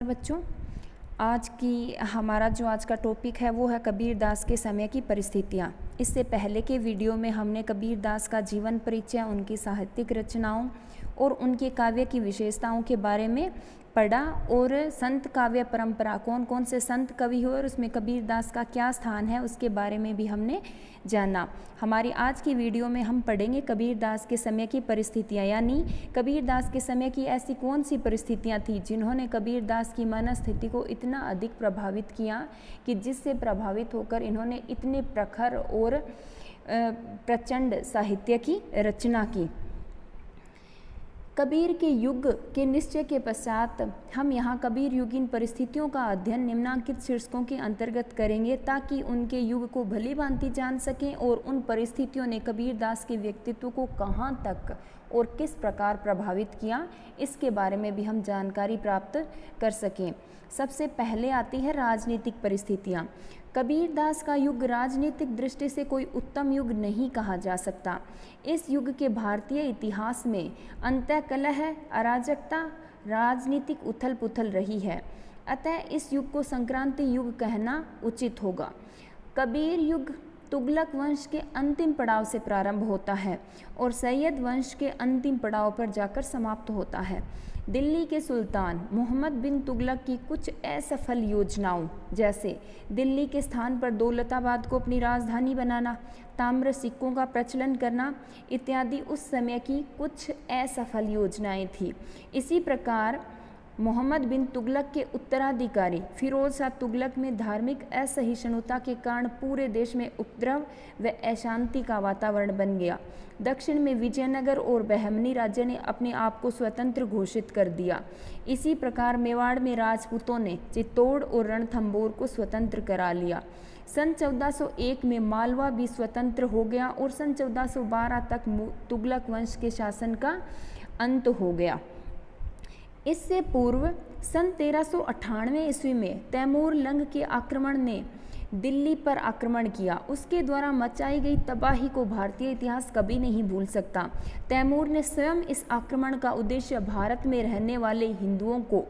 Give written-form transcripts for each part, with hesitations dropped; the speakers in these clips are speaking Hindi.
बच्चों, आज का टॉपिक है वो है कबीरदास के समय की परिस्थितियाँ। इससे पहले के वीडियो में हमने कबीरदास का जीवन परिचय, उनकी साहित्यिक रचनाओं और उनके काव्य की विशेषताओं के बारे में पढ़ा और संत काव्य परंपरा कौन कौन से संत कवि हुए और उसमें कबीरदास का क्या स्थान है उसके बारे में भी हमने जाना। हमारी आज की वीडियो में हम पढ़ेंगे कबीरदास के समय की परिस्थितियाँ, यानी कबीरदास के समय की ऐसी कौन सी परिस्थितियाँ थी जिन्होंने कबीरदास की मनस्थिति को इतना अधिक प्रभावित किया कि जिससे प्रभावित होकर इन्होंने इतने प्रखर और प्रचंड साहित्य की रचना की। कबीर के युग के निश्चय के पश्चात हम यहाँ कबीर युगीन परिस्थितियों का अध्ययन निम्नांकित शीर्षकों के अंतर्गत करेंगे ताकि उनके युग को भली भांति जान सकें और उन परिस्थितियों ने कबीरदास के व्यक्तित्व को कहाँ तक और किस प्रकार प्रभावित किया इसके बारे में भी हम जानकारी प्राप्त कर सकें। सबसे पहले आती है राजनीतिक परिस्थितियाँ। कबीरदास का युग राजनीतिक दृष्टि से कोई उत्तम युग नहीं कहा जा सकता। इस युग के भारतीय इतिहास में अंतःकलह, अराजकता, राजनीतिक उथल पुथल रही है, अतः इस युग को संक्रांति युग कहना उचित होगा। कबीर युग तुगलक वंश के अंतिम पड़ाव से प्रारंभ होता है और सैयद वंश के अंतिम पड़ाव पर जाकर समाप्त होता है। दिल्ली के सुल्तान मोहम्मद बिन तुगलक की कुछ असफल योजनाओं, जैसे दिल्ली के स्थान पर दौलताबाद को अपनी राजधानी बनाना, ताम्र सिक्कों का प्रचलन करना इत्यादि उस समय की कुछ असफल योजनाएं थी। इसी प्रकार मोहम्मद बिन तुगलक के उत्तराधिकारी फिरोज शाह तुगलक में धार्मिक असहिष्णुता के कारण पूरे देश में उपद्रव व अशांति का वातावरण बन गया। दक्षिण में विजयनगर और बहमनी राज्य ने अपने आप को स्वतंत्र घोषित कर दिया। इसी प्रकार मेवाड़ में राजपूतों ने चित्तौड़ और रणथंबोर को स्वतंत्र करा लिया। सन 1401 में मालवा भी स्वतंत्र हो गया और सन 1412 तक तुगलक वंश के शासन का अंत हो गया। इससे पूर्व सन 1398 ईस्वी में तैमूर लंग के आक्रमण ने दिल्ली पर आक्रमण किया। उसके द्वारा मचाई गई तबाही को भारतीय इतिहास कभी नहीं भूल सकता। तैमूर ने स्वयं इस आक्रमण का उद्देश्य भारत में रहने वाले हिंदुओं को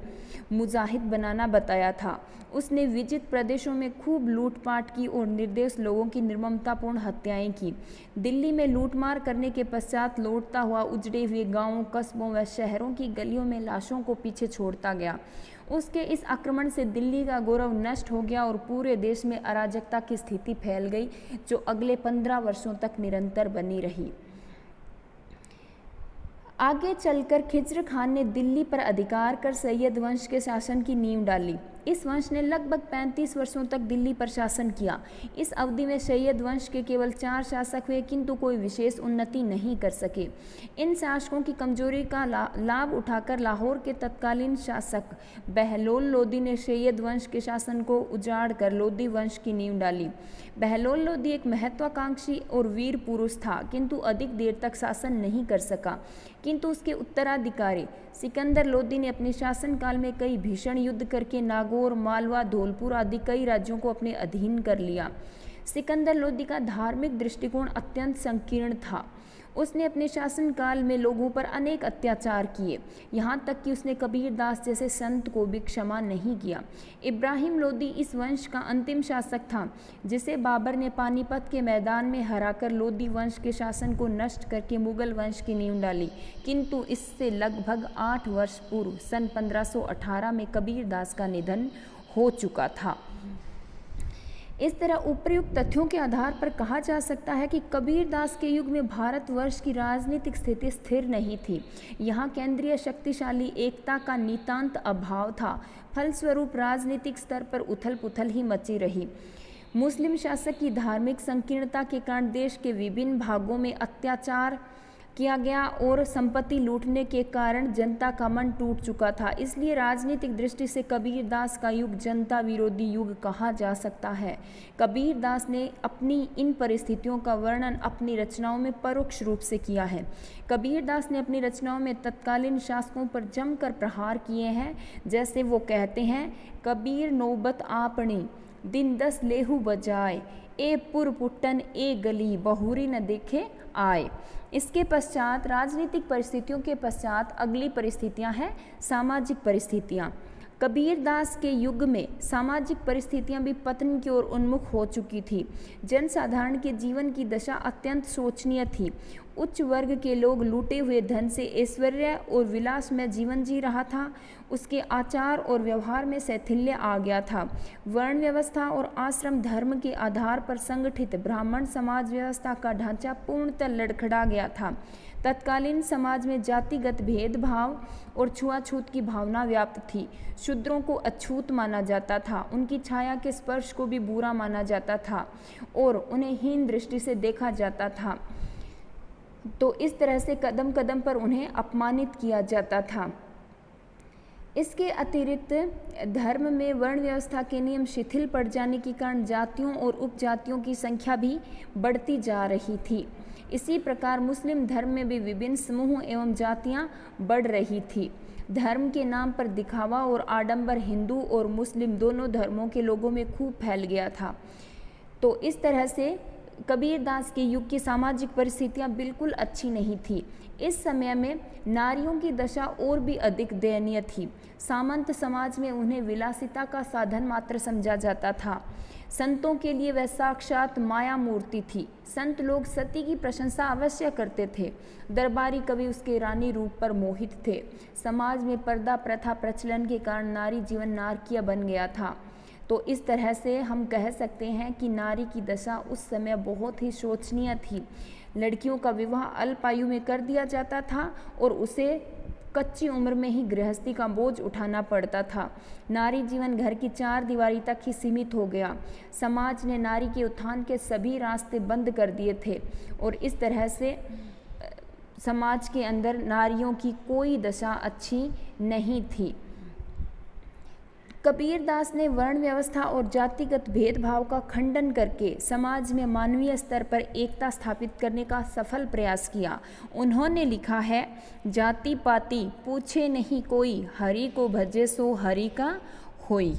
मुजाहिद बनाना बताया था। उसने विजित प्रदेशों में खूब लूटपाट की और निर्दोष लोगों की निर्ममतापूर्ण हत्याएं की। दिल्ली में लूटमार करने के पश्चात लौटता हुआ उजड़े हुए गांवों, कस्बों व शहरों की गलियों में लाशों को पीछे छोड़ता गया। उसके इस आक्रमण से दिल्ली का गौरव नष्ट हो गया और पूरे देश में अराजकता की स्थिति फैल गई, जो अगले 15 वर्षों तक निरंतर बनी रही। आगे चलकर खिज्र खान ने दिल्ली पर अधिकार कर सैयद वंश के शासन की नींव डाली। इस वंश ने लगभग 35 वर्षों तक दिल्ली पर शासन किया। इस अवधि में सैयद वंश के केवल 4 शासक हुए, किंतु कोई विशेष उन्नति नहीं कर सके। इन शासकों की कमजोरी का लाभ उठाकर लाहौर के तत्कालीन शासक बहलोल लोदी ने सैयद वंश के शासन को उजाड़ कर लोदी वंश की नींव डाली। बहलोल लोदी एक महत्वाकांक्षी और वीर पुरुष था, किंतु अधिक देर तक शासन नहीं कर सका। किंतु उसके उत्तराधिकारी सिकंदर लोदी ने अपने शासनकाल में कई भीषण युद्ध करके नागौर, मालवा, धौलपुर आदि कई राज्यों को अपने अधीन कर लिया। सिकंदर लोदी का धार्मिक दृष्टिकोण अत्यंत संकीर्ण था। उसने अपने शासनकाल में लोगों पर अनेक अत्याचार किए, यहाँ तक कि उसने कबीरदास जैसे संत को भी क्षमा नहीं किया। इब्राहिम लोदी इस वंश का अंतिम शासक था, जिसे बाबर ने पानीपत के मैदान में हराकर लोदी वंश के शासन को नष्ट करके मुगल वंश की नींव डाली। किंतु इससे लगभग 8 वर्ष पूर्व सन 1518 में कबीरदास का निधन हो चुका था। इस तरह उपर्युक्त तथ्यों के आधार पर कहा जा सकता है कि कबीरदास के युग में भारतवर्ष की राजनीतिक स्थिति स्थिर नहीं थी। यहाँ केंद्रीय शक्तिशाली एकता का नितांत अभाव था। फलस्वरूप राजनीतिक स्तर पर उथल पुथल ही मची रही। मुस्लिम शासक की धार्मिक संकीर्णता के कारण देश के विभिन्न भागों में अत्याचार किया गया और संपत्ति लूटने के कारण जनता का मन टूट चुका था। इसलिए राजनीतिक दृष्टि से कबीरदास का युग जनता विरोधी युग कहा जा सकता है। कबीरदास ने अपनी इन परिस्थितियों का वर्णन अपनी रचनाओं में परोक्ष रूप से किया है। कबीरदास ने अपनी रचनाओं में तत्कालीन शासकों पर जमकर प्रहार किए हैं। जैसे वो कहते हैं, कबीर नौबत आपनी दिन 10 लेहू बजाए, ए पुर पुट्टन ए गली बहुरी न देखे आए। इसके पश्चात राजनीतिक परिस्थितियों के पश्चात अगली परिस्थितियां हैं सामाजिक परिस्थितियां। कबीर दास के युग में सामाजिक परिस्थितियां भी पतन की ओर उन्मुख हो चुकी थी। जनसाधारण के जीवन की दशा अत्यंत शोचनीय थी। उच्च वर्ग के लोग लूटे हुए धन से ऐश्वर्य और विलास में जीवन जी रहा था। उसके आचार और व्यवहार में शैथिल्य आ गया था। वर्ण व्यवस्था और आश्रम धर्म के आधार पर संगठित ब्राह्मण समाज व्यवस्था का ढांचा पूर्णतः लड़खड़ा गया था। तत्कालीन समाज में जातिगत भेदभाव और छुआछूत की भावना व्याप्त थी। शूद्रों को अछूत माना जाता था, उनकी छाया के स्पर्श को भी बुरा माना जाता था और उन्हें हीन दृष्टि से देखा जाता था। तो इस तरह से कदम कदम पर उन्हें अपमानित किया जाता था। इसके अतिरिक्त धर्म में वर्ण व्यवस्था के नियम शिथिल पड़ जाने के कारण जातियों और उपजातियों की संख्या भी बढ़ती जा रही थी। इसी प्रकार मुस्लिम धर्म में भी विभिन्न समूह एवं जातियां बढ़ रही थी। धर्म के नाम पर दिखावा और आडंबर हिंदू और मुस्लिम दोनों धर्मों के लोगों में खूब फैल गया था। तो इस तरह से कबीर दास के युग की सामाजिक परिस्थितियां बिल्कुल अच्छी नहीं थी। इस समय में नारियों की दशा और भी अधिक दयनीय थी। सामंत समाज में उन्हें विलासिता का साधन मात्र समझा जाता था। संतों के लिए वह साक्षात माया मूर्ति थी। संत लोग सती की प्रशंसा अवश्य करते थे। दरबारी कवि उसके रानी रूप पर मोहित थे। समाज में पर्दा प्रथा प्रचलन के कारण नारी जीवन नारकीय बन गया था। तो इस तरह से हम कह सकते हैं कि नारी की दशा उस समय बहुत ही शोचनीय थी। लड़कियों का विवाह अल्प आयु में कर दिया जाता था और उसे कच्ची उम्र में ही गृहस्थी का बोझ उठाना पड़ता था। नारी जीवन घर की चार दीवारी तक ही सीमित हो गया। समाज ने नारी के उत्थान के सभी रास्ते बंद कर दिए थे और इस तरह से समाज के अंदर नारियों की कोई दशा अच्छी नहीं थी। कबीर दास ने वर्ण व्यवस्था और जातिगत भेदभाव का खंडन करके समाज में मानवीय स्तर पर एकता स्थापित करने का सफल प्रयास किया। उन्होंने लिखा है, जाति पाति पूछे नहीं कोई, हरि को भजे सो हरि का होई।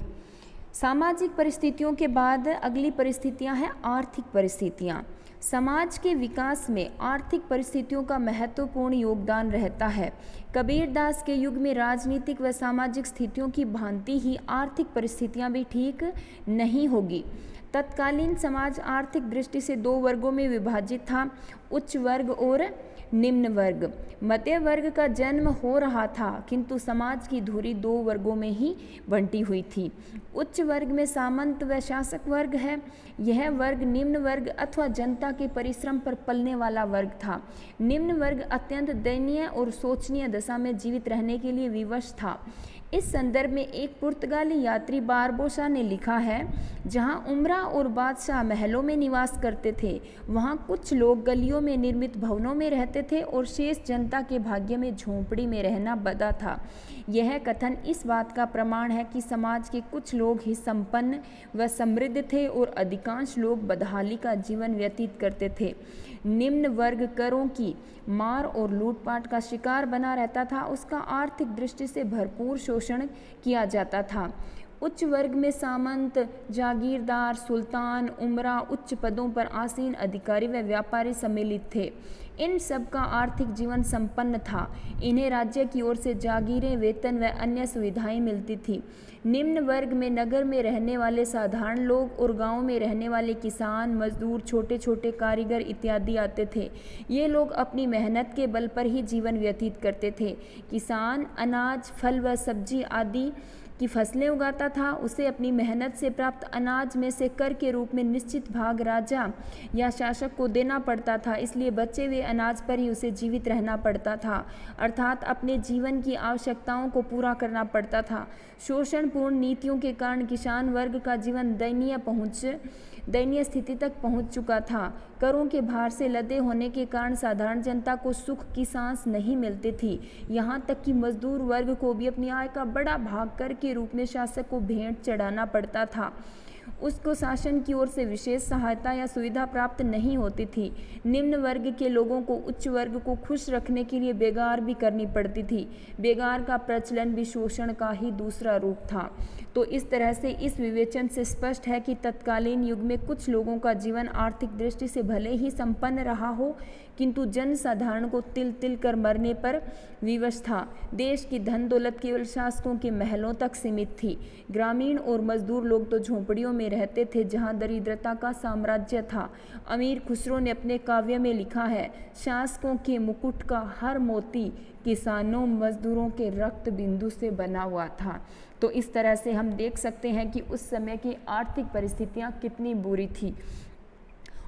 सामाजिक परिस्थितियों के बाद अगली परिस्थितियां हैं आर्थिक परिस्थितियां। समाज के विकास में आर्थिक परिस्थितियों का महत्वपूर्ण योगदान रहता है। कबीर दास के युग में राजनीतिक व सामाजिक स्थितियों की भांति ही आर्थिक परिस्थितियां भी ठीक नहीं होगी। तत्कालीन समाज आर्थिक दृष्टि से दो वर्गों में विभाजित था, उच्च वर्ग और निम्न वर्ग। मध्य वर्ग का जन्म हो रहा था, किंतु समाज की धुरी दो वर्गों में ही बंटी हुई थी। उच्च वर्ग में सामंत व शासक वर्ग है। यह वर्ग निम्न वर्ग अथवा जनता के परिश्रम पर पलने वाला वर्ग था। निम्न वर्ग अत्यंत दयनीय और शोचनीय दशा में जीवित रहने के लिए विवश था। इस संदर्भ में एक पुर्तगाली यात्री बारबोसा ने लिखा है, जहां उमरा और बादशाह महलों में निवास करते थे, वहां कुछ लोग गलियों में निर्मित भवनों में रहते थे और शेष जनता के भाग्य में झोंपड़ी में रहना बदा था। यह कथन इस बात का प्रमाण है कि समाज के कुछ लोग ही संपन्न व समृद्ध थे और अधिकांश लोग बदहाली का जीवन व्यतीत करते थे। निम्न वर्ग करों की मार और लूटपाट का शिकार बना रहता था। उसका आर्थिक दृष्टि से भरपूर शोषण किया जाता था। उच्च वर्ग में सामंत, जागीरदार, सुल्तान, उमरा, उच्च पदों पर आसीन अधिकारी व व्यापारी सम्मिलित थे। इन सब का आर्थिक जीवन संपन्न था। इन्हें राज्य की ओर से जागीरें, वेतन व अन्य सुविधाएं मिलती थी। निम्न वर्ग में नगर में रहने वाले साधारण लोग और गांव में रहने वाले किसान, मजदूर, छोटे छोटे कारीगर इत्यादि आते थे। ये लोग अपनी मेहनत के बल पर ही जीवन व्यतीत करते थे। किसान अनाज, फल व सब्जी आदि की फसलें उगाता था। उसे अपनी मेहनत से प्राप्त अनाज में से कर के रूप में निश्चित भाग राजा या शासक को देना पड़ता था, इसलिए बचे हुए अनाज पर ही उसे जीवित रहना पड़ता था, अर्थात अपने जीवन की आवश्यकताओं को पूरा करना पड़ता था। शोषणपूर्ण नीतियों के कारण किसान वर्ग का जीवन दयनीय स्थिति तक पहुंच चुका था। करों के भार से लदे होने के कारण साधारण जनता को सुख की सांस नहीं मिलती थी। यहाँ तक कि मजदूर वर्ग को भी अपनी आय का बड़ा भाग कर के रूप में शासक को भेंट चढ़ाना पड़ता था। उसको शासन की ओर से विशेष सहायता या सुविधा प्राप्त नहीं होती थी। निम्न वर्ग के लोगों को उच्च वर्ग को खुश रखने के लिए बेगार भी करनी पड़ती थी। बेगार का प्रचलन भी शोषण का ही दूसरा रूप था। तो इस तरह से इस विवेचन से स्पष्ट है कि तत्कालीन युग में कुछ लोगों का जीवन आर्थिक दृष्टि से भले ही संपन्न रहा हो, किंतु जन साधारण को तिल तिल कर मरने पर विवश था। देश की धन दौलत केवल शासकों के महलों तक सीमित थी। ग्रामीण और मजदूर लोग तो झोंपड़ियों में रहते थे जहां दरिद्रता का साम्राज्य था। अमीर खुसरो ने अपने काव्य में लिखा है, शासकों के मुकुट का हर मोती किसानों मजदूरों के रक्त बिंदु से बना हुआ था। तो इस तरह से हम देख सकते हैं कि उस समय की आर्थिक परिस्थितियां कितनी बुरी थी।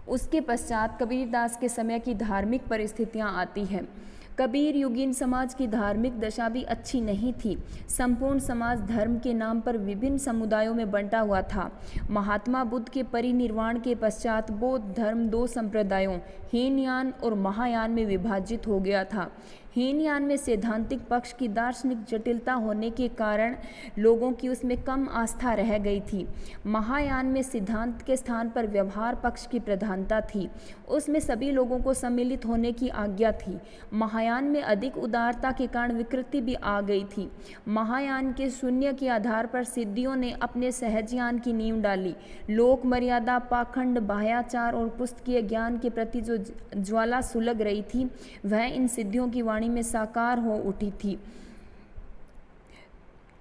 उसके पश्चात कबीरदास के समय की धार्मिक परिस्थितियां आती हैं। कबीर युगीन समाज की धार्मिक दशा भी अच्छी नहीं थी। संपूर्ण समाज धर्म के नाम पर विभिन्न समुदायों में बंटा हुआ था। महात्मा बुद्ध के परिनिर्वाण के पश्चात बौद्ध धर्म दो संप्रदायों हीनयान और महायान में विभाजित हो गया था। हीनयान में सैद्धांतिक पक्ष की दार्शनिक जटिलता होने के कारण लोगों की उसमें कम आस्था रह गई थी। महायान में सिद्धांत के स्थान पर व्यवहार पक्ष की प्रधानता थी। उसमें सभी लोगों को सम्मिलित होने की आज्ञा थी। महायान में अधिक उदारता के कारण विकृति भी आ गई थी। महायान के शून्य के आधार पर सिद्धियों ने अपने सहजयान की नींव डाली। लोक मर्यादा, पाखंड, बाह्याचार और पुस्तकीय ज्ञान के प्रति जो ज्वाला सुलग रही थी, वह इन सिद्धियों की वाणी में साकार हो उठी थी।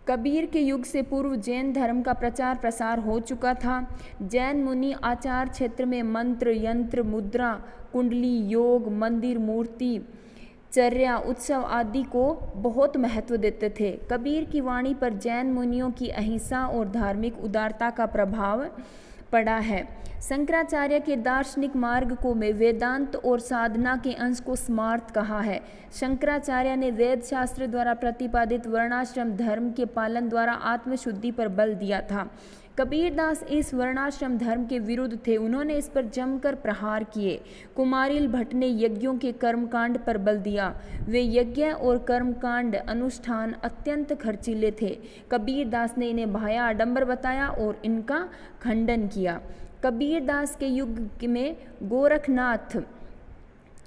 कबीर के युग से पूर्व जैन धर्म का प्रचार प्रसार हो चुका था। जैन मुनि आचार क्षेत्र में मंत्र, यंत्र, मुद्रा, कुंडली, योग, मंदिर, मूर्ति, चर्या, उत्सव आदि को बहुत महत्व देते थे। कबीर की वाणी पर जैन मुनियों की अहिंसा और धार्मिक उदारता का प्रभाव पड़ा है। शंकराचार्य के दार्शनिक मार्ग को में वेदांत और साधना के अंश को स्मार्त कहा है। शंकराचार्य ने वेद शास्त्र द्वारा प्रतिपादित वर्णाश्रम धर्म के पालन द्वारा आत्मशुद्धि पर बल दिया था। कबीरदास इस वर्णाश्रम धर्म के विरुद्ध थे। उन्होंने इस पर जमकर प्रहार किए। कुमारिल भट्ट ने यज्ञों के कर्मकांड पर बल दिया। वे यज्ञ और कर्मकांड अनुष्ठान अत्यंत खर्चीले थे। कबीरदास ने इन्हें भाया आडंबर बताया और इनका खंडन किया। कबीरदास के युग में गोरखनाथ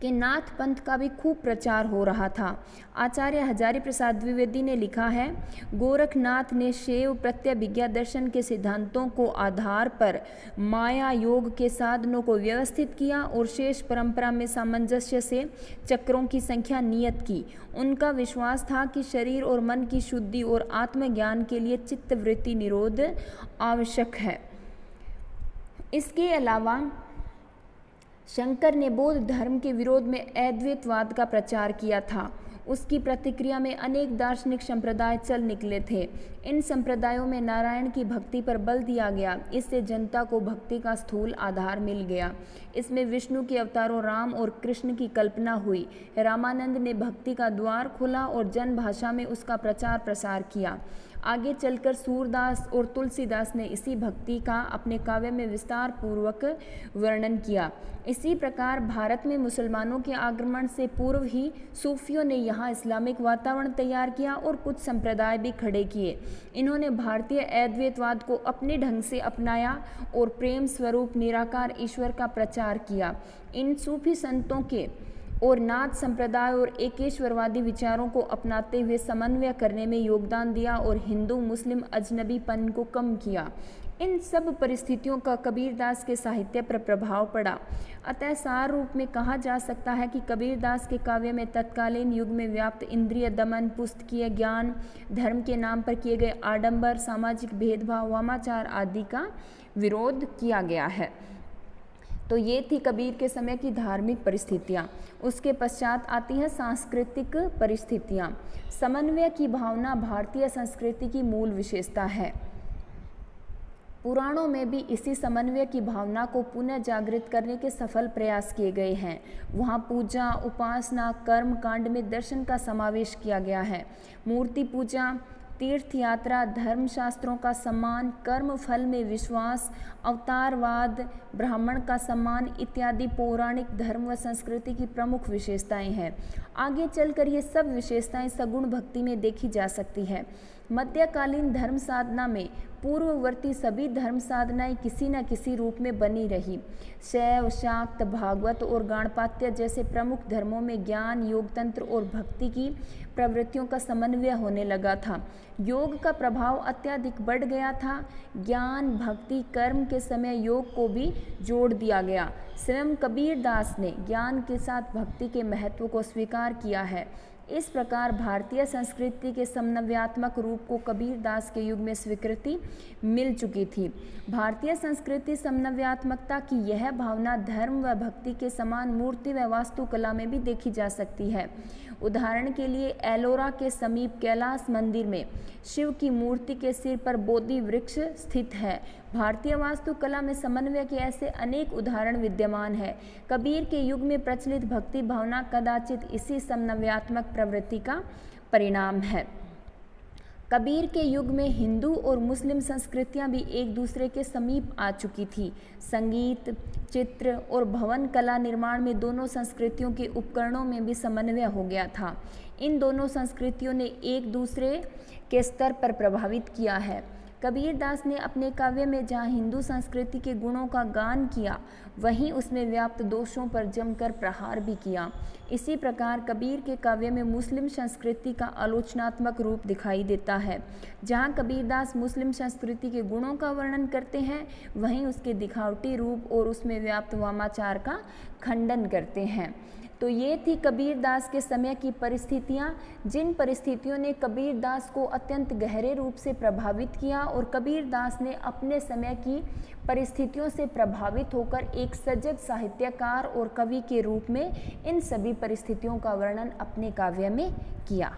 के नाथ पंथ का भी खूब प्रचार हो रहा था। आचार्य हजारी प्रसाद द्विवेदी ने लिखा है, गोरखनाथ ने शैव प्रत्यभिज्ञा दर्शन के सिद्धांतों को आधार पर माया योग के साधनों को व्यवस्थित किया और शेष परंपरा में सामंजस्य से चक्रों की संख्या नियत की। उनका विश्वास था कि शरीर और मन की शुद्धि और आत्मज्ञान के लिए चित्तवृत्ति निरोध आवश्यक है। इसके अलावा शंकर ने बौद्ध धर्म के विरोध में अद्वैतवाद का प्रचार किया था। उसकी प्रतिक्रिया में अनेक दार्शनिक संप्रदाय चल निकले थे। इन संप्रदायों में नारायण की भक्ति पर बल दिया गया। इससे जनता को भक्ति का स्थूल आधार मिल गया। इसमें विष्णु के अवतारों राम और कृष्ण की कल्पना हुई। रामानंद ने भक्ति का द्वार खोला और जन भाषा में उसका प्रचार प्रसार किया। आगे चलकर सूरदास और तुलसीदास ने इसी भक्ति का अपने काव्य में विस्तार पूर्वक वर्णन किया। इसी प्रकार भारत में मुसलमानों के आक्रमण से पूर्व ही सूफियों ने यहाँ इस्लामिक वातावरण तैयार किया और कुछ संप्रदाय भी खड़े किए। इन्होंने भारतीय अद्वैतवाद को अपने ढंग से अपनाया और प्रेम स्वरूप निराकार ईश्वर का प्रचार किया। इन सूफी संतों के और नाथ संप्रदाय और एकेश्वरवादी विचारों को अपनाते हुए समन्वय करने में योगदान दिया और हिंदू मुस्लिम अजनबीपन को कम किया। इन सब परिस्थितियों का कबीरदास के साहित्य पर प्रभाव पड़ा। अतः सार रूप में कहा जा सकता है कि कबीरदास के काव्य में तत्कालीन युग में व्याप्त इंद्रिय दमन, पुस्तकीय ज्ञान, धर्म के नाम पर किए गए आडंबर, सामाजिक भेदभाव, वामाचार आदि का विरोध किया गया है। तो ये थी कबीर के समय की धार्मिक परिस्थितियाँ। उसके पश्चात आती हैं सांस्कृतिक परिस्थितियाँ। समन्वय की भावना भारतीय संस्कृति की मूल विशेषता है। पुराणों में भी इसी समन्वय की भावना को पुनः जागृत करने के सफल प्रयास किए गए हैं। वहाँ पूजा, उपासना, कर्म कांड में दर्शन का समावेश किया गया है। मूर्ति पूजा, तीर्थ यात्रा, धर्मशास्त्रों का सम्मान, कर्म फल में विश्वास, अवतारवाद, ब्राह्मण का सम्मान इत्यादि पौराणिक धर्म व संस्कृति की प्रमुख विशेषताएं हैं। आगे चलकर ये सब विशेषताएं सगुण भक्ति में देखी जा सकती है। मध्यकालीन धर्म साधना में पूर्ववर्ती सभी धर्म साधनाएं किसी न किसी रूप में बनी रही। शैव, शाक्त, भागवत और गणपात्य जैसे प्रमुख धर्मों में ज्ञान, योग, तंत्र और भक्ति की प्रवृत्तियों का समन्वय होने लगा था। योग का प्रभाव अत्यधिक बढ़ गया था। ज्ञान, भक्ति, कर्म के समय योग को भी जोड़ दिया गया। स्वयं कबीर दास ने ज्ञान के साथ भक्ति के महत्व को स्वीकार किया है। इस प्रकार भारतीय संस्कृति के समन्वयात्मक रूप को कबीर दास के युग में स्वीकृति मिल चुकी थी। भारतीय संस्कृति समन्वयात्मकता की यह भावना धर्म व भक्ति के समान मूर्ति व वास्तुकला में भी देखी जा सकती है। उदाहरण के लिए एलोरा के समीप कैलाश मंदिर में शिव की मूर्ति के सिर पर बोधि वृक्ष स्थित है। भारतीय वास्तुकला में समन्वय के ऐसे अनेक उदाहरण विद्यमान है। कबीर के युग में प्रचलित भक्ति भावना कदाचित इसी समन्वयात्मक प्रवृत्ति का परिणाम है। कबीर के युग में हिंदू और मुस्लिम संस्कृतियां भी एक दूसरे के समीप आ चुकी थी। संगीत, चित्र और भवन कला निर्माण में दोनों संस्कृतियों के उपकरणों में भी समन्वय हो गया था। इन दोनों संस्कृतियों ने एक दूसरे के स्तर पर प्रभावित किया है। कबीर दास ने अपने काव्य में जहाँ हिंदू संस्कृति के गुणों का गान किया, वहीं उसमें व्याप्त दोषों पर जमकर प्रहार भी किया। इसी प्रकार कबीर के काव्य में मुस्लिम संस्कृति का आलोचनात्मक रूप दिखाई देता है। जहाँ कबीरदास मुस्लिम संस्कृति के गुणों का वर्णन करते हैं, वहीं उसके दिखावटी रूप और उसमें व्याप्त वामाचार का खंडन करते हैं। तो ये थी कबीर दास के समय की परिस्थितियाँ, जिन परिस्थितियों ने कबीर दास को अत्यंत गहरे रूप से प्रभावित किया और कबीर दास ने अपने समय की परिस्थितियों से प्रभावित होकर एक सजग साहित्यकार और कवि के रूप में इन सभी परिस्थितियों का वर्णन अपने काव्य में किया।